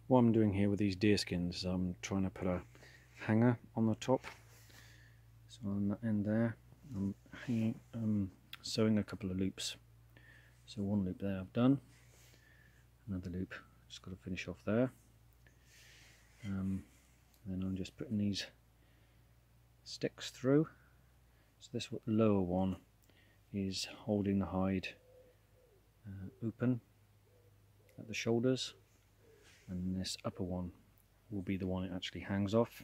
What I'm doing here with these deer skins, I'm trying to put a hanger on the top. So on that end there, I'm sewing a couple of loops. So one loop there I've done, another loop just got to finish off there. Then I'm just putting these sticks through. So this lower one is holding the hide open at the shoulders, and this upper one will be the one it actually hangs off.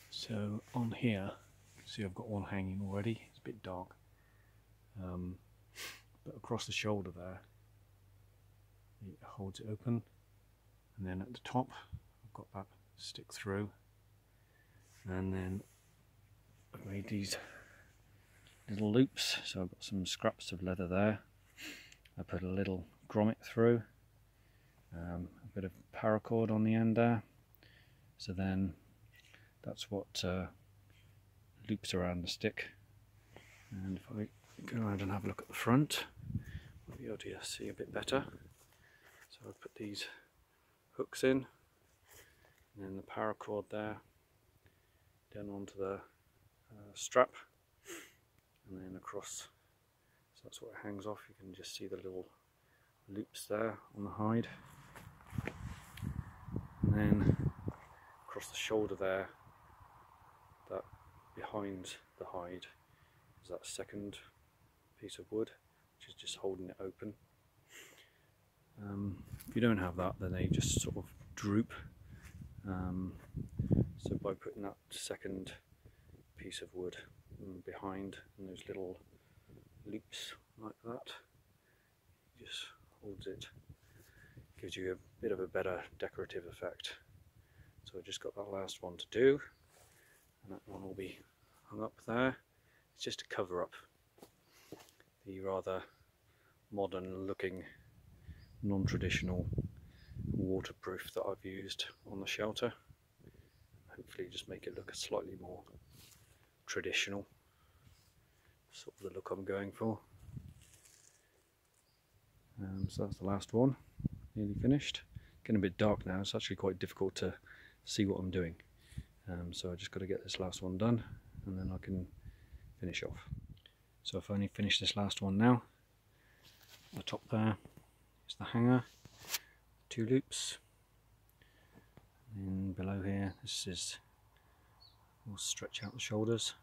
So on here, see I've got one hanging already, it's a bit dark, but across the shoulder there it holds it open, and then at the top I've got that stick through, and then I've made these little loops. So I've got some scraps of leather there, I put a little grommet through, a bit of paracord on the end there, so then that's what loops around the stick. And if I go around and have a look at the front, I'll be able to see a bit better. So I put these hooks in, and then the paracord there down onto the strap, and then across. So that's what it hangs off. You can just see the little loops there on the hide, and then across the shoulder there, that behind the hide is that second piece of wood which is just holding it open. If you don't have that, then they just sort of droop. So by putting that second piece of wood behind, and those little loops like that, it just holds it, gives you a bit of a better decorative effect. So I just got that last one to do, and that one will be hung up there. It's just to cover up the rather modern looking non-traditional waterproof that I've used on the shelter. Hopefully just make it look slightly more traditional, sort of the look I'm going for. So that's the last one, nearly finished. Getting a bit dark now, it's actually quite difficult to see what I'm doing. So I just got to get this last one done, and then I can finish off. So I've only finished this last one now. At the top there is the hanger, 2 loops, and then below here this is, we'll stretch out the shoulders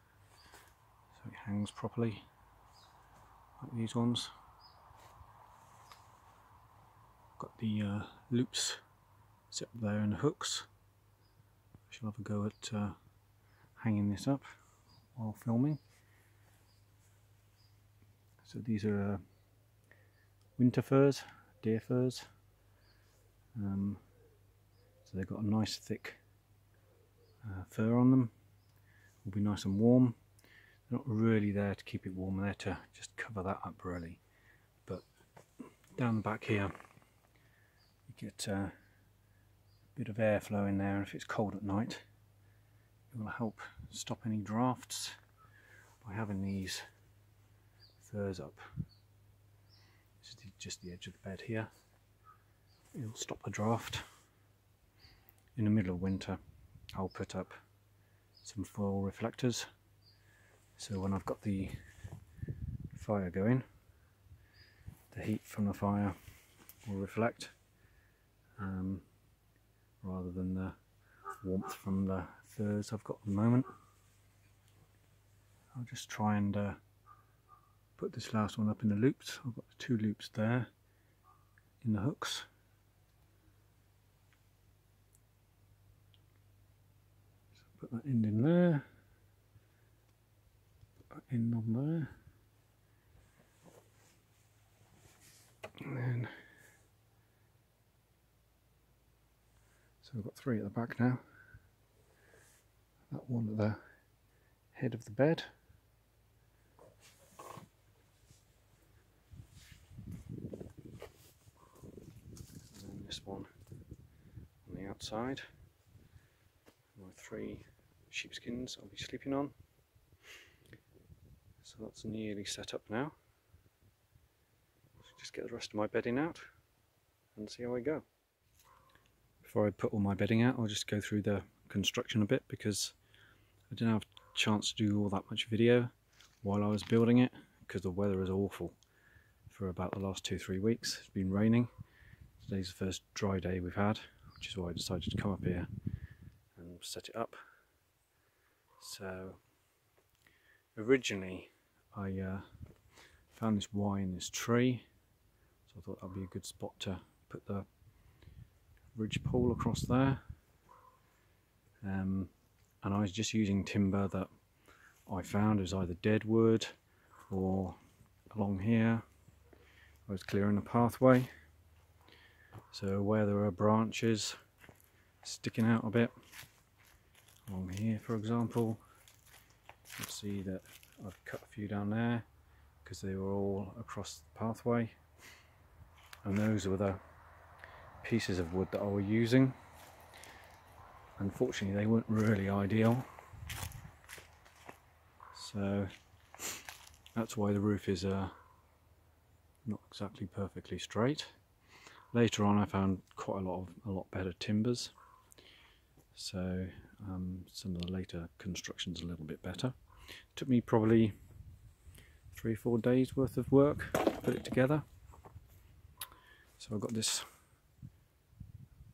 so it hangs properly like these ones. Got the loops set up there and the hooks. I shall have a go at hanging this up while filming. So these are winter furs, deer furs. So they've got a nice thick fur on them. Will be nice and warm. They're not really there to keep it warm, they're there to just cover that up really. But down the back here you get a bit of airflow in there, and if it's cold at night it will help stop any drafts by having these furs up. This is just the edge of the bed here. It'll stop the draft. In the middle of winter I'll put up some foil reflectors, so when I've got the fire going, the heat from the fire will reflect rather than the warmth from the furs I've got at the moment. I'll just try and put this last one up in the loops. I've got the 2 loops there in the hooks. So put that end in there, put that end on there, and then so we've got 3 at the back now. That one at the head of the bed. And then this one on the outside. My 3 sheepskins I'll be sleeping on. So that's nearly set up now. So just get the rest of my bedding out. and see how I go. Before I put all my bedding out, I'll just go through the construction a bit, because I didn't have a chance to do all that much video while I was building it, because the weather is awful for about the last 2-3 weeks. It's been raining. Today's the first dry day we've had, which is why I decided to come up here and set it up. So originally I found this Y in this tree, so I thought that would be a good spot to put the ridge pole across there. And I was just using timber that I found. It was either dead wood or along here I was clearing a pathway. So where there are branches sticking out a bit, along here for example, you'll see that I've cut a few down there because they were all across the pathway, and those were the pieces of wood that I was using. Unfortunately they weren't really ideal, so that's why the roof is not exactly perfectly straight. Later on I found quite a lot better timbers, so some of the later construction's a little bit better. It took me probably 3-4 days worth of work to put it together. So I've got this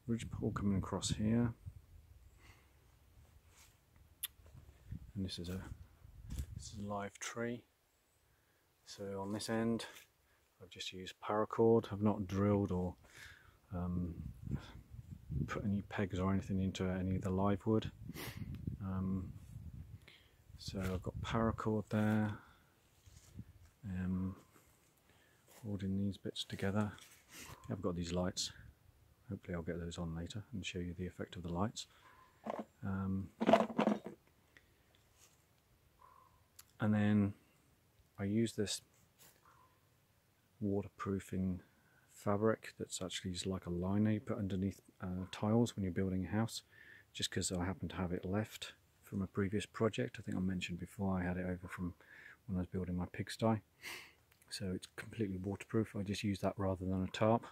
ridge pole coming across here, and this is a live tree. So on this end I've just used paracord. I've not drilled or put any pegs or anything into any of the live wood. So I've got paracord there, holding these bits together. I've got these lights. Hopefully I'll get those on later and show you the effect of the lights. And then I use this waterproofing fabric that's actually like a liner you put underneath tiles when you're building a house, just because I happen to have it left from a previous project. I think I mentioned before I had it over from when I was building my pigsty, so it's completely waterproof. I just use that rather than a tarp.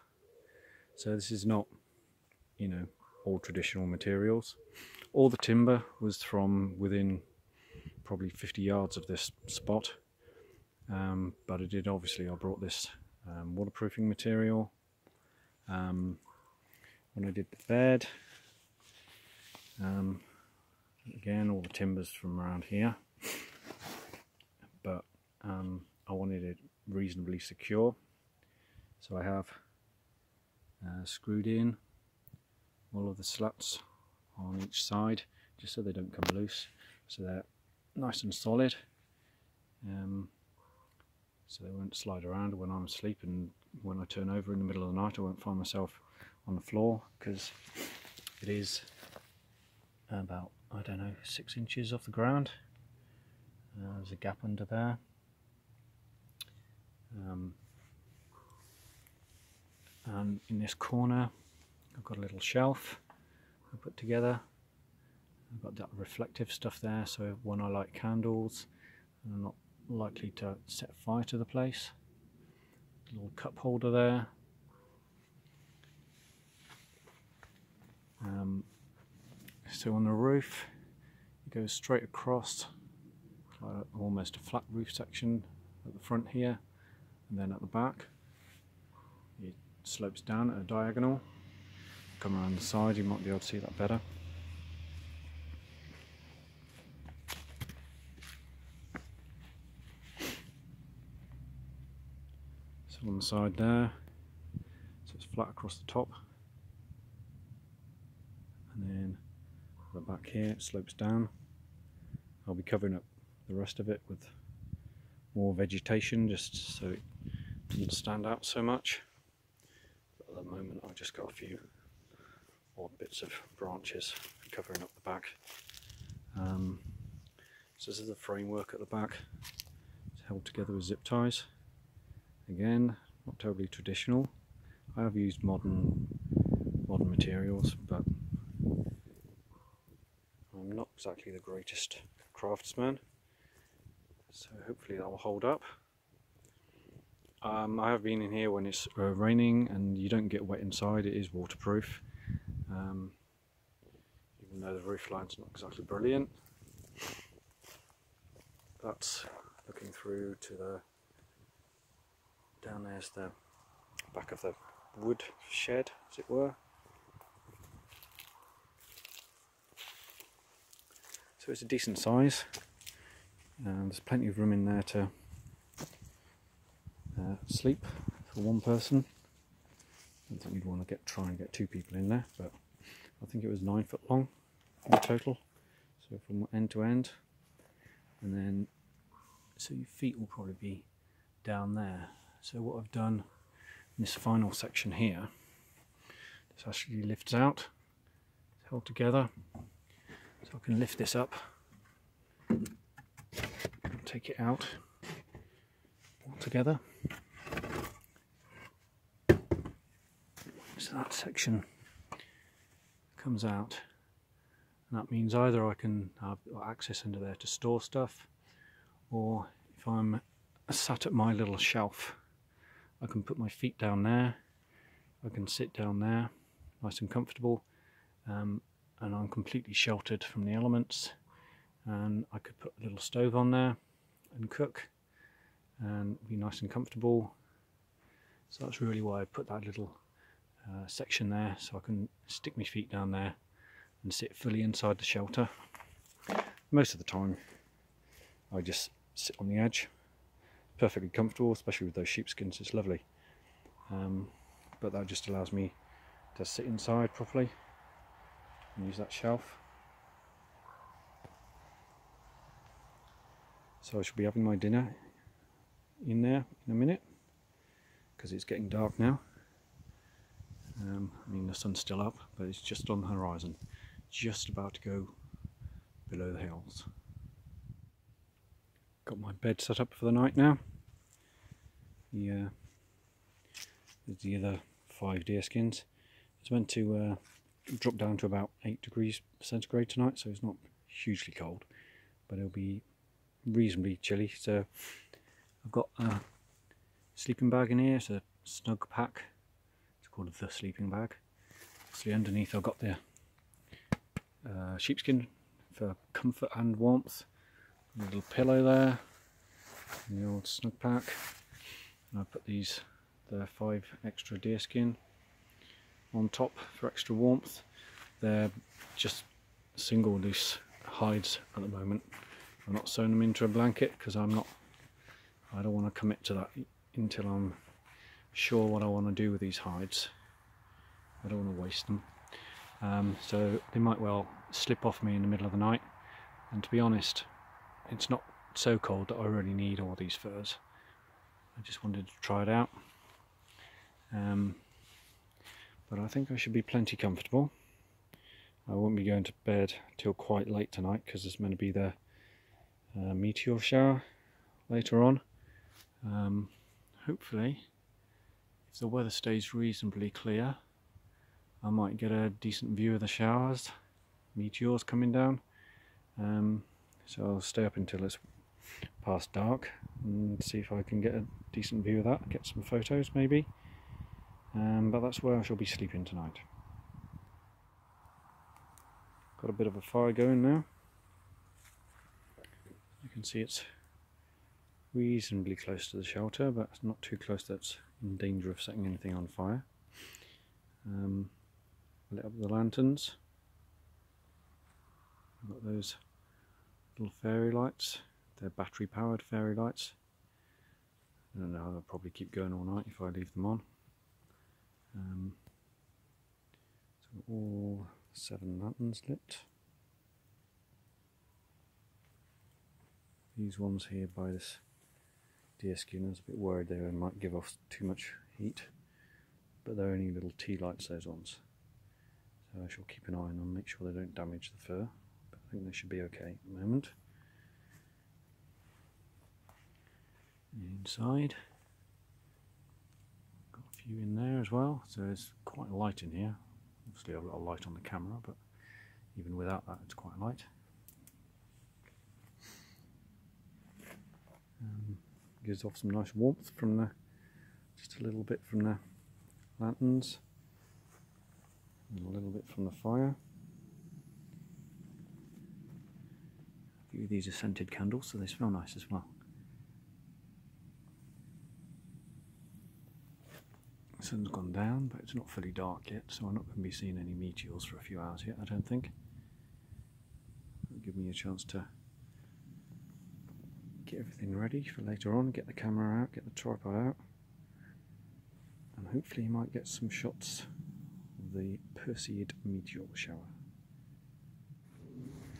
So this is not, you know, all traditional materials. All the timber was from within probably 50 yards of this spot, but I brought this waterproofing material when I did the bed. Again, all the timbers from around here, but I wanted it reasonably secure, so I have screwed in all of the slats on each side just so they don't come loose, so they're nice and solid, so they won't slide around when I'm asleep, and when I turn over in the middle of the night I won't find myself on the floor, because it is about, I don't know, 6 inches off the ground. There's a gap under there. And in this corner I've got a little shelf I put together. I've got that reflective stuff there, so when I light candles I'm not likely to set fire to the place. A little cup holder there. So on the roof it goes straight across, like almost a flat roof section at the front here, and then at the back it slopes down at a diagonal. Come around the side, you might be able to see that better. So on the side there, so it's flat across the top, and then at the back here it slopes down. I'll be covering up the rest of it with more vegetation just so it doesn't stand out so much. But at the moment I've just got a few odd bits of branches covering up the back. So this is the framework at the back. It's held together with zip ties. Again, not totally traditional. I have used modern materials, but I'm not exactly the greatest craftsman, so hopefully that will hold up. I have been in here when it's raining and you don't get wet inside. It is waterproof, even though the roof line's not exactly brilliant. That's looking through to the, down there's the back of the wood shed, as it were. So it's a decent size, and there's plenty of room in there to sleep for one person. I don't think you'd want to try and get two people in there, but I think it was 9 foot long in total, so from end to end. And then, so your feet will probably be down there. So what I've done in this final section here, this actually lifts out, it's held together, so I can lift this up and take it out all together. So that section comes out, and that means either I can have access into there to store stuff, or if I'm sat at my little shelf, I can put my feet down there, I can sit down there nice and comfortable, and I'm completely sheltered from the elements, and I could put a little stove on there and cook and be nice and comfortable. So that's really why I put that little section there, so I can stick my feet down there and sit fully inside the shelter. Most of the time I just sit on the edge, perfectly comfortable, especially with those sheepskins, it's lovely. But that just allows me to sit inside properly and use that shelf. So I shall be having my dinner in there in a minute, because it's getting dark now. I mean, the sun's still up, but it's just on the horizon, just about to go below the hills. Got my bed set up for the night now. There's the other 5 deerskins. It's meant to drop down to about 8 degrees centigrade tonight, so it's not hugely cold, but it'll be reasonably chilly. So I've got a sleeping bag in here. It's a snug pack. It's called the sleeping bag. So underneath I've got the sheepskin for comfort and warmth. A little pillow there, and the old snug pack. And I put the 5 extra deerskin on top for extra warmth. They're just single loose hides at the moment. I'm not sewing them into a blanket because I don't want to commit to that until I'm sure what I want to do with these hides. I don't want to waste them. So they might well slip off me in the middle of the night, and to be honest, it's not so cold that I really need all these furs. I just wanted to try it out, but I think I should be plenty comfortable. I won't be going to bed till quite late tonight because there's meant to be the meteor shower later on. Hopefully, if the weather stays reasonably clear, I might get a decent view of the showers, meteors coming down. So I'll stay up until it's past dark and see if I can get a decent view of that, get some photos maybe. But that's where I shall be sleeping tonight. Got a bit of a fire going now. You can see it's reasonably close to the shelter, but it's not too close that it's in danger of setting anything on fire. Lit up the lanterns. I've got those little fairy lights. They're battery powered fairy lights. I don't know, they'll probably keep going all night if I leave them on. So all 7 lanterns lit. These ones here by this deerskin, I was a bit worried they might give off too much heat, but they're only little tea lights, those ones. So I shall keep an eye on them, make sure they don't damage the fur, but I think they should be okay at the moment. Inside, got a few in there as well, so it's quite light in here. Obviously I've got a light on the camera, but even without that it's quite light. Gives off some nice warmth from the Just a little bit from the lanterns and a little bit from the fire. A few of these are scented candles, so they smell nice as well. The sun's gone down, but it's not fully dark yet, so I'm not going to be seeing any meteors for a few hours yet, I don't think. It'll give me a chance to get everything ready for later on, get the camera out, get the tripod out, and hopefully you might get some shots of the Perseid Meteor shower.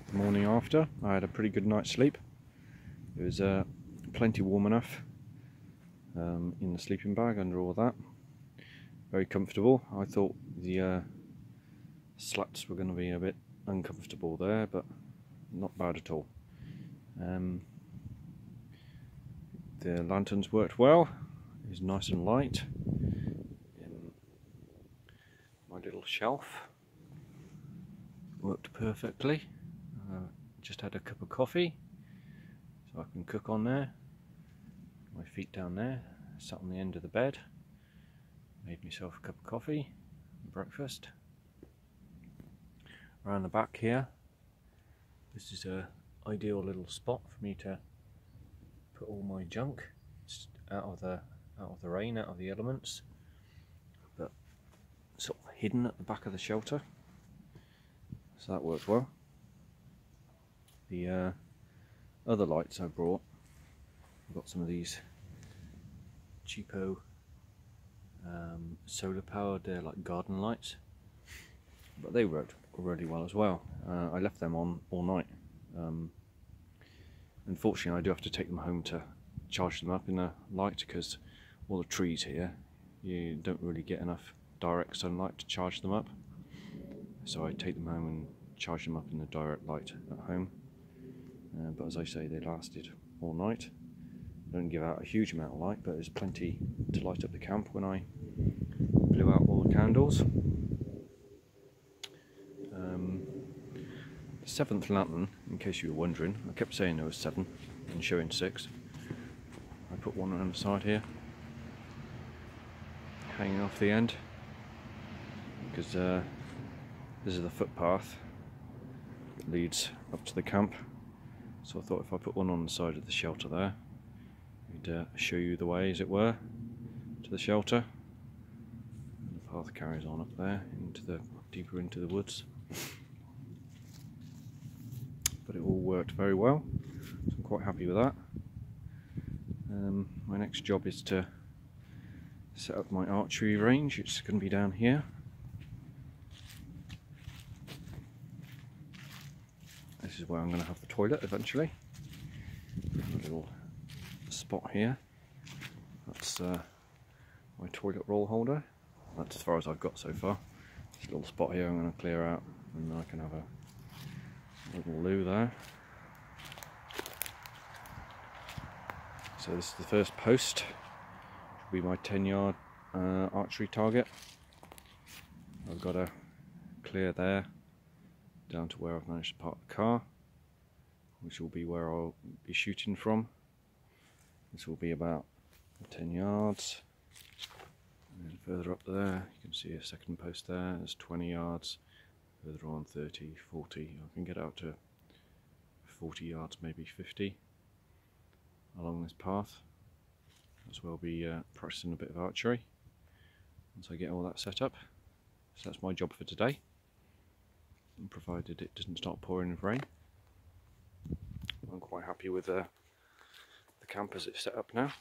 The morning after, I had a pretty good night's sleep. It was plenty warm enough in the sleeping bag under all that. Very comfortable. I thought the slats were going to be a bit uncomfortable there, but not bad at all. The lanterns worked well. It was nice and light. In my little shelf worked perfectly. Just had a cup of coffee, so I can cook on there. My feet down there. Sat on the end of the bed. Made myself a cup of coffee, breakfast. Around the back here, this is a ideal little spot for me to put all my junk out of the rain, out of the elements, but sort of hidden at the back of the shelter. So that worked well. The other lights I brought, I've got some of these cheapo solar powered, they're like garden lights, but they worked really well as well. I left them on all night. Unfortunately I do have to take them home to charge them up in the light, because all the trees here, you don't really get enough direct sunlight to charge them up, so I take them home and charge them up in the direct light at home. But as I say, they lasted all night. Don't give out a huge amount of light, but there's plenty to light up the camp when I blew out all the candles. The 7th lantern, in case you were wondering, I kept saying there was 7 and showing 6. I put one on the side here, hanging off the end, because this is the footpath that leads up to the camp. So I thought if I put one on the side of the shelter there, it'd show you the way, as it were, to the shelter. And the path carries on up there, deeper into the woods. But it all worked very well, so I'm quite happy with that. My next job is to set up my archery range. It's going to be down here. This is where I'm going to have the toilet eventually. A little spot here. That's my toilet roll holder. That's as far as I've got so far. This little spot here I'm going to clear out, and then I can have a little loo there. So this is the first post. Will be my 10-yard archery target. I've got to clear there down to where I've managed to park the car, which will be where I'll be shooting from. This will be about 10 yards. And then further up there, you can see a second post there. There's 20 yards. Further on, 30, 40. I can get out to 40 yards, maybe 50 along this path. As well be practicing a bit of archery once I get all that set up. So that's my job for today, and provided it doesn't start pouring with rain. I'm quite happy with the camp as it's set up now.